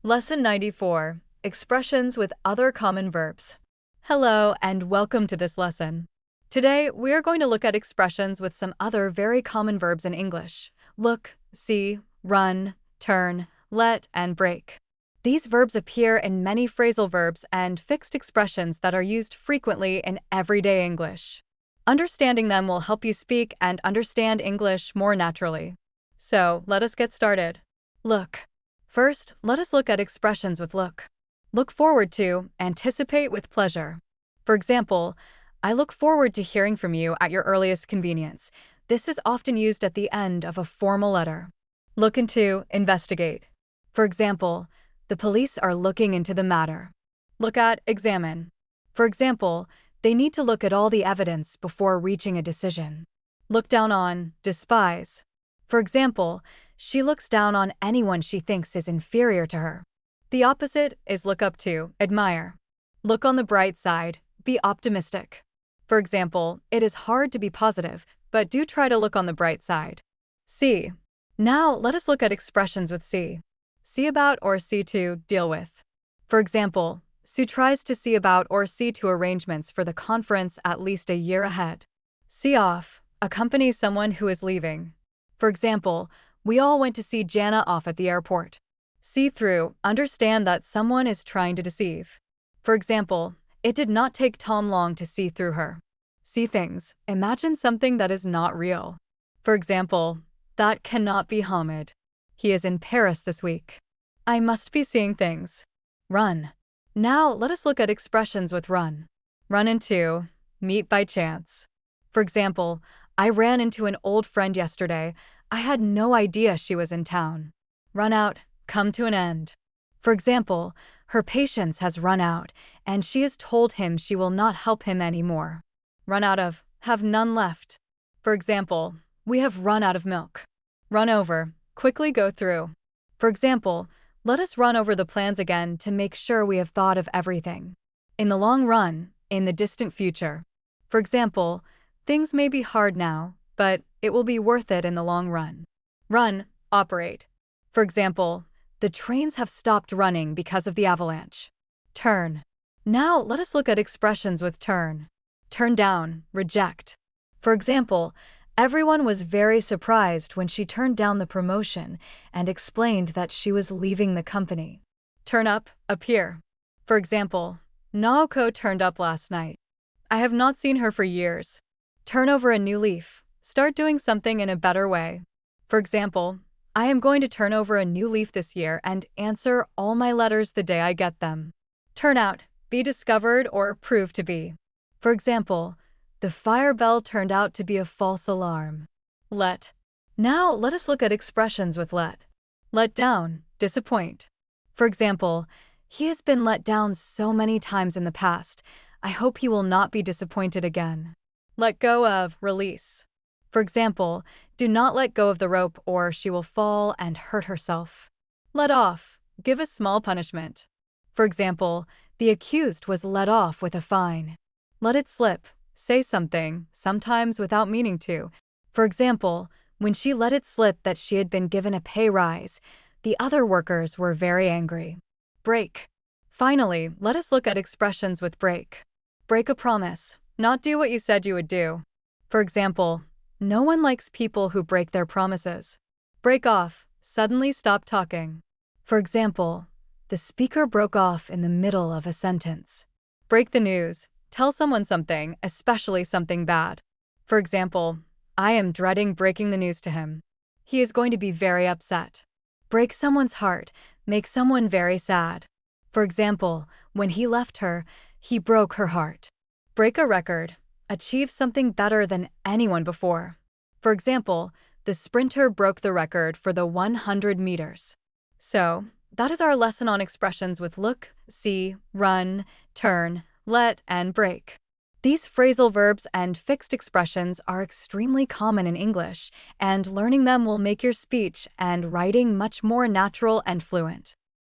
Lesson 94. Expressions with other common verbs. Hello and welcome to this lesson. Today, we are going to look at expressions with some other very common verbs in English. Look, see, run, turn, let, and break. These verbs appear in many phrasal verbs and fixed expressions that are used frequently in everyday English. Understanding them will help you speak and understand English more naturally. So, let us get started. Look. First, let us look at expressions with look. Look forward to, anticipate with pleasure. For example, I look forward to hearing from you at your earliest convenience. This is often used at the end of a formal letter. Look into, investigate. For example, the police are looking into the matter. Look at, examine. For example, they need to look at all the evidence before reaching a decision. Look down on, despise. For example, she looks down on anyone she thinks is inferior to her. The opposite is look up to, admire. Look on the bright side, be optimistic. For example, it is hard to be positive, but do try to look on the bright side. See. Now, let us look at expressions with see. See about or see to, deal with. For example, Sue tries to see about or see to arrangements for the conference at least a year ahead. See off, accompany someone who is leaving. For example, we all went to see Jana off at the airport. See through, understand that someone is trying to deceive. For example, it did not take Tom long to see through her. See things, imagine something that is not real. For example, that cannot be Hamid. He is in Paris this week. I must be seeing things. Run. Now let us look at expressions with run. Run into, meet by chance. For example, I ran into an old friend yesterday. I had no idea she was in town. Run out, come to an end. For example, her patience has run out, and she has told him she will not help him anymore. Run out of, have none left. For example, we have run out of milk. Run over, quickly go through. For example, let us run over the plans again to make sure we have thought of everything. In the long run, in the distant future. For example, things may be hard now, but it will be worth it in the long run. Run, operate. For example, the trains have stopped running because of the avalanche. Turn. Now let us look at expressions with turn. Turn down, reject. For example, everyone was very surprised when she turned down the promotion and explained that she was leaving the company. Turn up, appear. For example, Naoko turned up last night. I have not seen her for years. Turn over a new leaf. Start doing something in a better way. For example, I am going to turn over a new leaf this year and answer all my letters the day I get them. Turn out, be discovered or prove to be. For example, the fire bell turned out to be a false alarm. Let. Now let us look at expressions with let. Let down, disappoint. For example, he has been let down so many times in the past. I hope he will not be disappointed again. Let go of, release. For example, do not let go of the rope or she will fall and hurt herself. Let off, give a small punishment. For example, the accused was let off with a fine. Let it slip, say something, sometimes without meaning to. For example, when she let it slip that she had been given a pay rise, the other workers were very angry. Break. Finally, let us look at expressions with break. Break a promise, not do what you said you would do. For example, no one likes people who break their promises. Break off, suddenly stop talking. For example, the speaker broke off in the middle of a sentence. Break the news, tell someone something, especially something bad. For example, I am dreading breaking the news to him. He is going to be very upset. Break someone's heart, make someone very sad. For example, when he left her, he broke her heart. Break a record. Achieve something better than anyone before. For example, the sprinter broke the record for the 100 meters. So, that is our lesson on expressions with look, see, run, turn, let, and break. These phrasal verbs and fixed expressions are extremely common in English, and learning them will make your speech and writing much more natural and fluent.